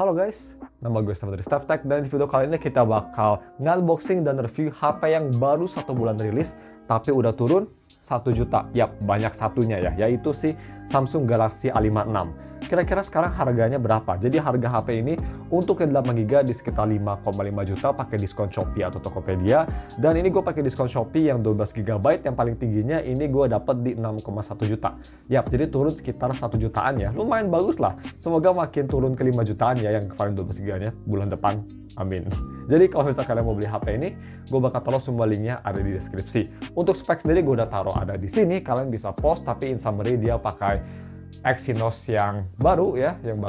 Halo guys, nama gue Stefan dari StefTech dan di video kali ini kita bakal nge-unboxing dan review HP yang baru 1 bulan rilis tapi udah turun 1 juta. Yap, banyak satunya ya, yaitu si Samsung Galaxy A56. Kira-kira sekarang harganya berapa? Jadi harga HP ini untuk yang 8GB di sekitar 5,5 juta pakai diskon Shopee atau Tokopedia. Dan ini gue pakai diskon Shopee yang 12GB, yang paling tingginya ini gue dapat di 6,1 juta. Yap, jadi turun sekitar 1 jutaan ya. Lumayan bagus lah. Semoga makin turun ke 5 jutaan ya yang kemarin 12GB-nya bulan depan. Amin. Jadi kalau misalnya kalian mau beli HP ini, gue bakal taruh semua linknya ada di deskripsi. Untuk spek sendiri gue udah taruh ada di sini. Kalian bisa post, tapi in summary dia pakai Exynos yang baru ya, yang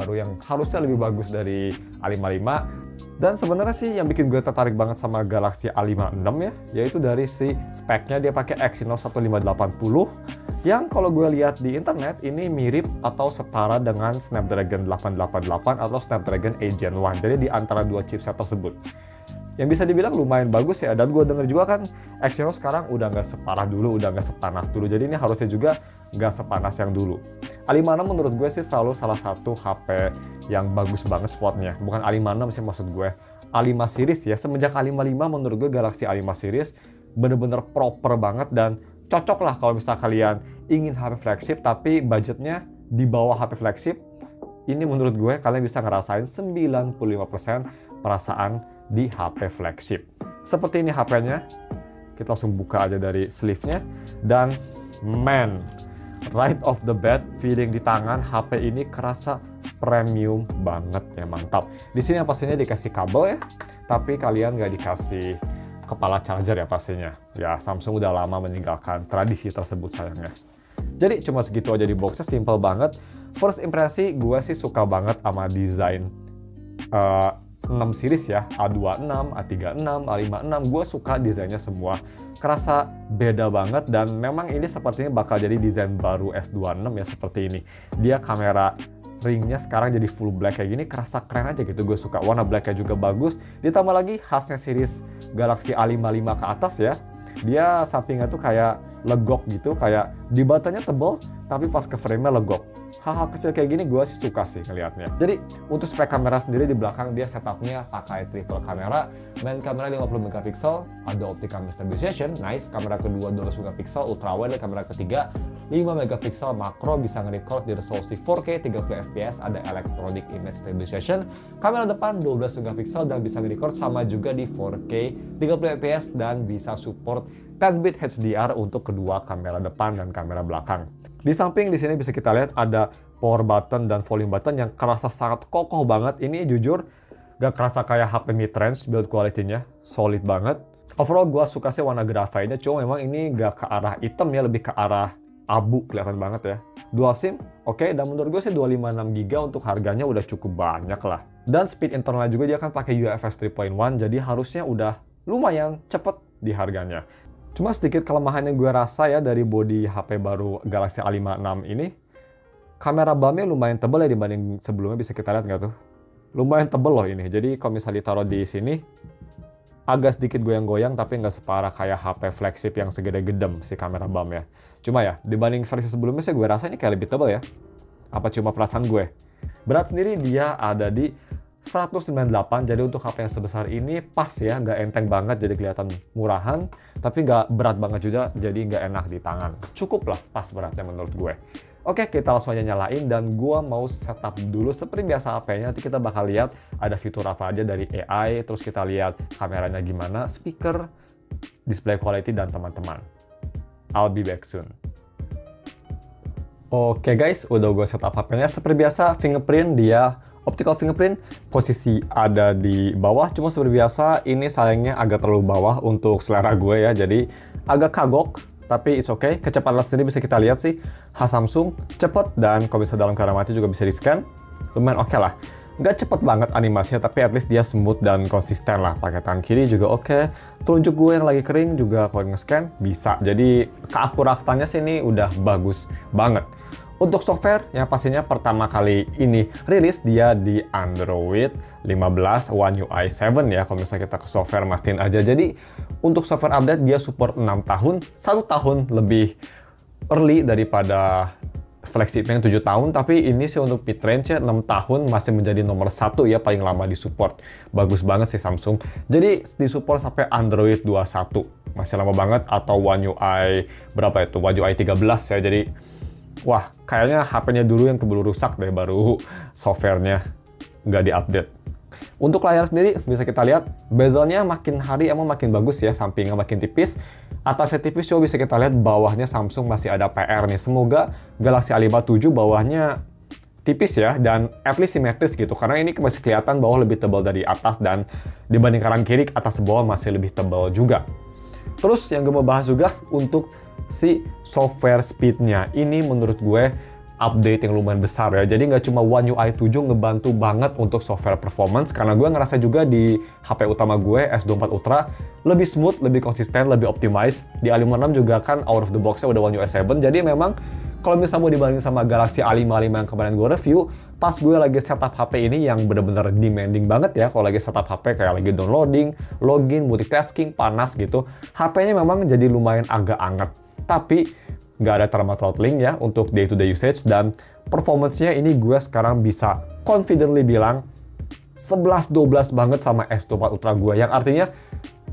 harusnya lebih bagus dari A55. Dan sebenarnya sih yang bikin gue tertarik banget sama Galaxy A56 ya, yaitu dari si speknya dia pakai Exynos 1580 yang kalau gue lihat di internet ini mirip atau setara dengan Snapdragon 888 atau Snapdragon 8 Gen 1. Jadi di antara dua chipset tersebut. Yang bisa dibilang lumayan bagus ya, dan gue denger juga kan Exynos sekarang udah nggak separah dulu, udah nggak sepanas dulu, jadi ini harusnya juga nggak sepanas yang dulu. A56 menurut gue sih selalu salah satu HP yang bagus banget spotnya, bukan A56 sih maksud gue, A5 series ya. Semenjak A55 menurut gue Galaxy A5 series bener-bener proper banget dan cocok lah kalau misalnya kalian ingin HP flagship tapi budgetnya di bawah HP flagship. Ini menurut gue kalian bisa ngerasain 95% perasaan di HP flagship. Seperti ini HP-nya. Kita langsung buka aja dari sleeve-nya. Dan man, right off the bat, feeling di tangan HP ini kerasa premium banget ya, mantap. Di sini pastinya dikasih kabel ya, tapi kalian nggak dikasih kepala charger ya pastinya. Ya, Samsung udah lama meninggalkan tradisi tersebut sayangnya. Jadi cuma segitu aja di boxnya, simple banget. First impresi gue sih suka banget sama desain 6 series ya, A26, A36, A56, gue suka desainnya semua. Kerasa beda banget dan memang ini sepertinya bakal jadi desain baru S26 ya, seperti ini. Dia kamera ringnya sekarang jadi full black kayak gini, kerasa keren aja gitu, gue suka. Warna blacknya juga bagus, ditambah lagi khasnya series Galaxy A55 ke atas ya. Dia sampingnya tuh kayak legok gitu, kayak di batanya tebel, tapi pas ke frame-nya legok. Hal-hal kecil kayak gini gue sih suka sih ngelihatnya. Jadi untuk spek kamera sendiri di belakang dia setupnya pakai triple kamera. Main kamera 50 megapiksel, ada optical image stabilization, nice. Kamera kedua 12 megapiksel, ultrawide. Dan kamera ketiga 5 megapiksel makro, bisa nge-record di resolusi 4K 30 fps, ada electronic image stabilization. Kamera depan 12 megapiksel dan bisa nge-record sama juga di 4K 30 fps dan bisa support 10-bit HDR untuk kedua kamera depan dan kamera belakang. Di samping di sini bisa kita lihat ada power button dan volume button yang kerasa sangat kokoh banget. Ini jujur gak kerasa kayak HP mid-range, build quality-nya solid banget. Overall gue suka sih warna graphite-nya, cuma memang ini gak ke arah hitam ya, lebih ke arah abu, kelihatan banget ya. Dual SIM, oke, dan menurut gue sih 256GB untuk harganya udah cukup banyak lah. Dan speed internal juga dia kan pakai UFS 3.1, jadi harusnya udah lumayan cepet di harganya. Cuma sedikit kelemahan yang gue rasa ya dari bodi HP baru Galaxy A56 ini, kamera BAM-nya lumayan tebal ya dibanding sebelumnya, bisa kita lihat nggak tuh? Lumayan tebal loh ini, jadi kalau misalnya ditaruh di sini, agak sedikit goyang-goyang tapi nggak separah kayak HP flagship yang segede gedem si kamera BAM ya. Cuma ya, dibanding versi sebelumnya sih gue rasa ini kayak lebih tebal ya. Apa cuma perasaan gue? Berat sendiri dia ada di 198, jadi untuk HP yang sebesar ini pas ya, nggak enteng banget jadi kelihatan murahan, tapi nggak berat banget juga jadi nggak enak di tangan. Cukup lah pas beratnya menurut gue. Oke, kita langsung aja nyalain dan gue mau setup dulu seperti biasa HP-nya. Nanti kita bakal lihat ada fitur apa aja dari AI, terus kita lihat kameranya gimana, speaker, display quality, dan teman-teman. I'll be back soon. Oke guys, udah gue setup HP-nya. Seperti biasa, fingerprint dia optical fingerprint, posisi ada di bawah, cuma seperti biasa ini sayangnya agak terlalu bawah untuk selera gue ya, jadi agak kagok, tapi it's okay. Kecepatan sendiri bisa kita lihat sih, khas Samsung, cepet, dan kalau bisa dalam keadaan mati juga bisa di-scan, lumayan oke lah. Nggak cepet banget animasinya, tapi at least dia smooth dan konsisten lah. Pakai tangan kiri juga oke. Telunjuk gue yang lagi kering juga kalau nge-scan bisa, jadi keakuratannya sih ini udah bagus banget. Untuk software yang pastinya pertama kali ini rilis dia di Android 15 One UI 7 ya. Kalau misalnya kita ke software mastiin aja. Jadi untuk software update dia support 6 tahun, 1 tahun lebih early daripada flagshipnya yang 7 tahun, tapi ini sih untuk mid range 6 tahun masih menjadi nomor 1 ya, paling lama di support. Bagus banget sih Samsung. Jadi di support sampai Android 21. Masih lama banget, atau One UI berapa itu? One UI 13 ya. Jadi wah, kayaknya HP-nya dulu yang keburu rusak deh, baru software-nya nggak diupdate. Untuk layar sendiri bisa kita lihat bezelnya makin hari emang makin bagus ya, sampingnya makin tipis, atasnya tipis. Coba bisa kita lihat bawahnya Samsung masih ada PR nih. Semoga Galaxy A5 7 bawahnya tipis ya, dan at least simetris gitu, karena ini masih kelihatan bawah lebih tebal dari atas, dan dibanding kanan kiri atas bawah masih lebih tebal juga. Terus yang gue mau bahas juga untuk si software speednya. Ini menurut gue update yang lumayan besar ya. Jadi nggak cuma One UI 7 ngebantu banget untuk software performance, karena gue ngerasa juga di HP utama gue S24 Ultra lebih smooth, lebih konsisten, lebih optimize. Di A56 juga kan out of the box-nya udah One UI 7. Jadi memang kalau misalnya mau dibanding sama Galaxy A55 yang kemarin gue review, pas gue lagi setup HP ini yang bener-bener demanding banget ya, kalau lagi setup HP kayak lagi downloading, login, multitasking, panas gitu, HP-nya memang jadi lumayan agak anget. Tapi nggak ada thermal throttling ya untuk day-to-day usage, dan performance-nya ini gue sekarang bisa confidently bilang 11-12 banget sama S24 Ultra gue, yang artinya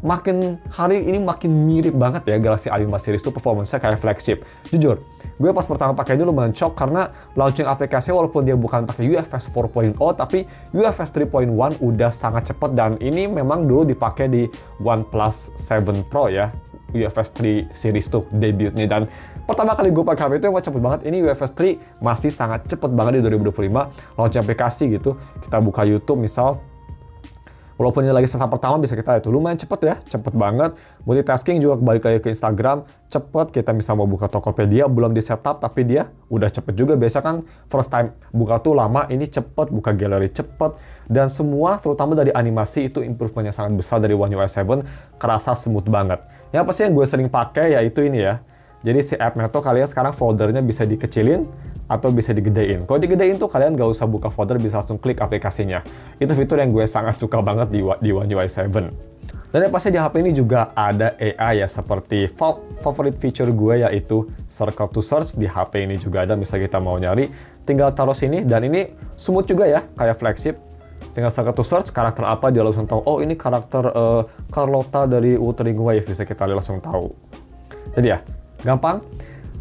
makin hari ini makin mirip banget ya Galaxy A5 series itu performance-nya kayak flagship. Jujur, gue pas pertama pakai ini lumayan shock karena launching aplikasinya walaupun dia bukan pakai UFS 4.0 tapi UFS 3.1 udah sangat cepat, dan ini memang dulu dipakai di OnePlus 7 Pro ya, UFS 3 series tuh debutnya, dan pertama kali gue pakai HP itu yang cepet banget. Ini UFS 3 masih sangat cepet banget di 2025 launching aplikasi gitu. Kita buka YouTube misal, walaupun ini lagi setup pertama bisa kita lihat tuh lumayan cepet ya, cepet banget. Multitasking juga balik lagi ke Instagram, cepet. Kita bisa mau buka Tokopedia, belum di setup tapi dia udah cepet juga. Biasa kan first time buka tuh lama, ini cepet, buka galeri cepet. Dan semua terutama dari animasi itu improvementnya sangat besar dari One UI 7, kerasa smooth banget. Yang pasti yang gue sering pakai yaitu ini ya. Jadi si app-nya tuh kalian sekarang foldernya bisa dikecilin atau bisa digedein. Kalau digedein tuh kalian nggak usah buka folder, bisa langsung klik aplikasinya. Itu fitur yang gue sangat suka banget di One UI 7. Dan yang pasti di HP ini juga ada AI ya, seperti favorit feature gue yaitu Circle to Search. Di HP ini juga ada, misal kita mau nyari, tinggal taruh sini, dan ini smooth juga ya, kayak flagship. Tinggal Circle to Search, karakter apa dia langsung tahu. Oh ini karakter Carlotta dari Wuthering Waves, bisa kita langsung tahu. Jadi ya, gampang.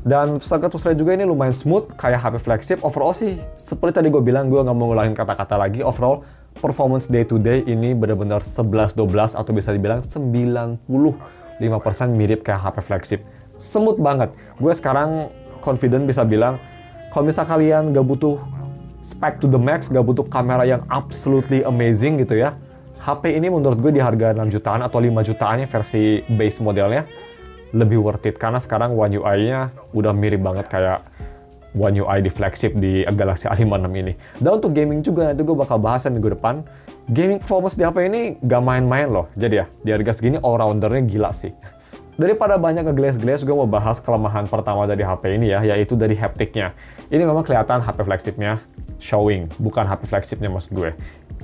Dan Circle to Search juga ini lumayan smooth, kayak HP flagship. Overall sih, seperti tadi gue bilang, gue nggak mau ngulangin kata-kata lagi. Overall, performance day to day ini benar-benar 11-12 atau bisa dibilang 95% mirip kayak HP flagship. Smooth banget. Gue sekarang confident bisa bilang, kalau misal kalian nggak butuh spec to the max, gak butuh kamera yang absolutely amazing gitu ya, HP ini menurut gue di harga 6 jutaan atau 5 jutaannya versi base modelnya lebih worth it, karena sekarang One UI-nya udah mirip banget kayak One UI di flagship di Galaxy A56 ini. Dan untuk gaming juga nanti gue bakal bahas minggu depan. Gaming performance di HP ini gak main-main loh. Jadi ya, di harga segini all-roundernya gila sih. Daripada banyak ngegeles-geles, gue mau bahas kelemahan pertama dari HP ini ya, yaitu dari haptiknya. Ini memang kelihatan HP flagshipnya showing, bukan HP flagshipnya maksud gue.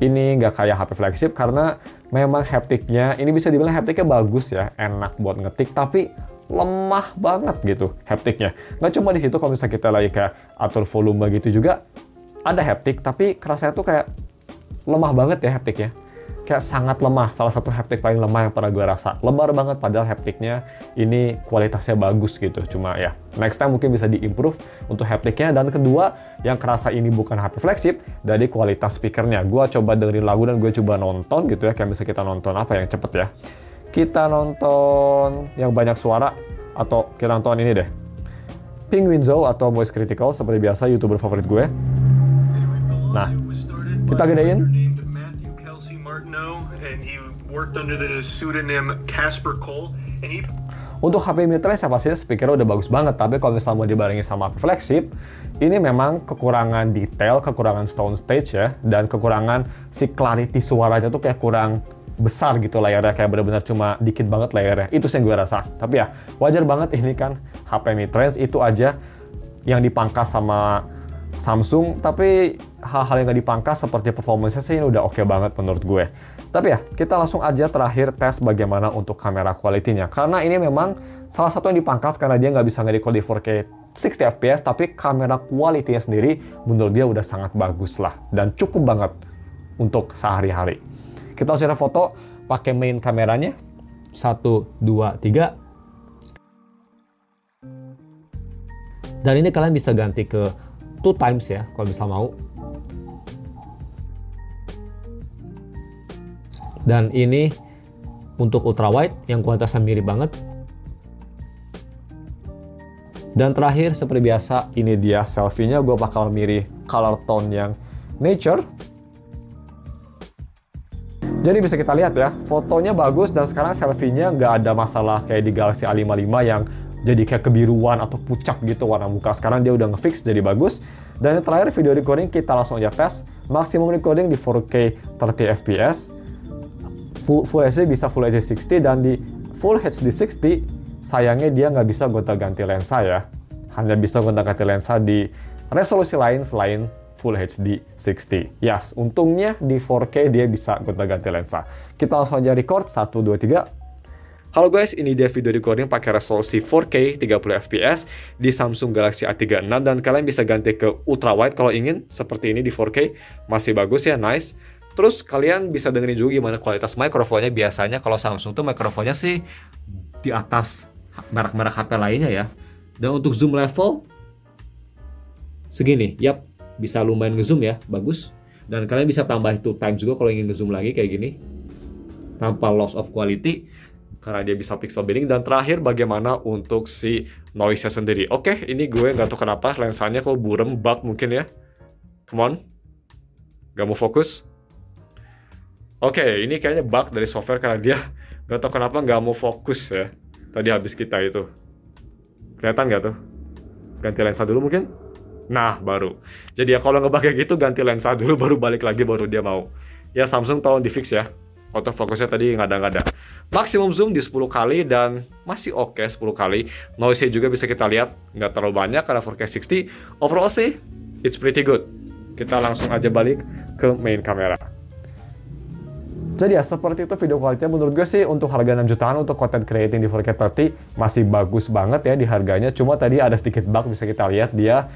Ini nggak kayak HP flagship karena memang haptiknya, ini bisa dibilang haptiknya bagus ya, enak buat ngetik, tapi lemah banget gitu haptiknya. Nggak cuma di situ, kalau misalnya kita lagi kayak atur volume gitu juga ada haptik, tapi kerasanya tuh kayak lemah banget ya haptiknya. Kayak sangat lemah, salah satu haptik paling lemah yang pernah gue rasa. Lebar banget, padahal haptiknya ini kualitasnya bagus gitu. Cuma ya, next time mungkin bisa di-improve untuk haptiknya. Dan kedua, yang kerasa ini bukan HP flagship, dari kualitas speakernya. Gue coba dengerin lagu dan gue coba nonton gitu ya, kayak bisa kita nonton apa yang cepet ya. Kita nonton yang banyak suara, atau kita nonton ini deh. Penguin Zoo atau Voice Critical, seperti biasa YouTuber favorit gue. Nah, kita gedein. And he worked under the pseudonym Casper Cole, and he... Untuk HP mid-range ya pastinya speakernya udah bagus banget, tapi kalau misalnya mau dibarengin sama HP flagship, ini memang kekurangan detail, kekurangan soundstage ya, dan kekurangan si clarity suaranya tuh kayak kurang besar gitu layarnya, kayak benar-benar cuma dikit banget layarnya. Itu sih yang gue rasa. Tapi ya, wajar banget ini kan HP mid-range, itu aja yang dipangkas sama Samsung, tapi hal-hal yang nggak dipangkas seperti performance-nya sih ini udah oke banget menurut gue. Tapi ya, kita langsung aja terakhir tes bagaimana untuk kamera quality-nya. Karena ini memang salah satu yang dipangkas karena dia nggak bisa nge-record di 4K 60 fps, tapi kamera quality-nya sendiri menurut dia udah sangat bagus lah. Dan cukup banget untuk sehari-hari. Kita langsung foto pakai main kameranya. 1, 2, 3. Dan ini kalian bisa ganti ke 2 times ya, kalau bisa mau. Dan ini untuk ultra wide yang kualitasnya mirip banget. Dan terakhir seperti biasa, ini dia selfie-nya. Gue bakal milih color tone yang nature. Jadi bisa kita lihat ya, fotonya bagus dan sekarang selfie-nya nggak ada masalah kayak di Galaxy A55 yang jadi kayak kebiruan atau pucat gitu warna muka. Sekarang dia udah ngefix jadi bagus. Dan yang terakhir video recording kita langsung aja tes. Maksimum recording di 4K 30 fps. Full HD bisa Full HD 60 dan di Full HD 60 sayangnya dia nggak bisa gonta-ganti lensa ya. Hanya bisa gonta-ganti lensa di resolusi lain selain Full HD 60. Yes, untungnya di 4K dia bisa gonta-ganti lensa. Kita langsung aja record 1, 2, 3. Halo guys, ini dia video recording pakai resolusi 4K 30 fps di Samsung Galaxy A36 dan kalian bisa ganti ke ultra wide kalau ingin seperti ini di 4K. Masih bagus ya, nice. Terus kalian bisa dengerin juga gimana kualitas mikrofonnya. Biasanya kalau Samsung tuh mikrofonnya sih di atas merek-merek HP lainnya ya. Dan untuk zoom level segini, yap, bisa lumayan ngezoom ya, bagus. Dan kalian bisa tambah 2 times juga kalau ingin ngezoom lagi kayak gini tanpa loss of quality karena dia bisa pixel binning. Dan terakhir bagaimana untuk si noise-nya sendiri. Oke, ini gue nggak tahu kenapa lensanya kok burem, bug mungkin ya. Come on, nggak mau fokus. Oke, ini kayaknya bug dari software karena dia nggak tahu kenapa nggak mau fokus ya. Tadi habis kita itu. Kelihatan nggak tuh? Ganti lensa dulu mungkin? Nah, baru. Jadi ya kalau ngebug kayak gitu, ganti lensa dulu, baru balik lagi, baru dia mau. Ya, Samsung tolong di fix ya. Autofocusnya tadi nggak ada. Maksimum zoom di 10 kali dan masih oke 10 kali. Noise-nya juga bisa kita lihat, nggak terlalu banyak karena 4K 60. Overall sih, it's pretty good. Kita langsung aja balik ke main kamera. Jadi ya seperti itu video kualitasnya. Menurut gue sih untuk harga 6 jutaan untuk content creating di 4K 30 masih bagus banget ya di harganya. Cuma tadi ada sedikit bug bisa kita lihat, dia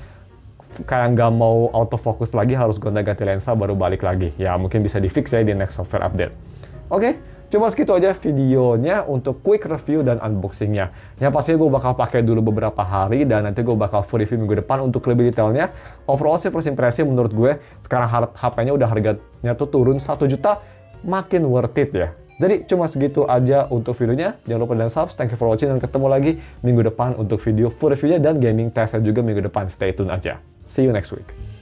kayak nggak mau autofocus lagi, harus gonta-ganti lensa baru balik lagi. Ya mungkin bisa di fix ya di next software update. Oke, cuma segitu aja videonya untuk quick review dan unboxingnya. Yang pastinya gue bakal pakai dulu beberapa hari dan nanti gue bakal full review minggu depan untuk lebih detailnya. Overall sih first impression menurut gue sekarang HP-nya udah harganya tuh turun 1 juta, makin worth it ya. Jadi cuma segitu aja untuk videonya. Jangan lupa dan subs. Thank you for watching dan ketemu lagi minggu depan untuk video full reviewnya dan gaming testnya juga minggu depan. Stay tune aja. See you next week.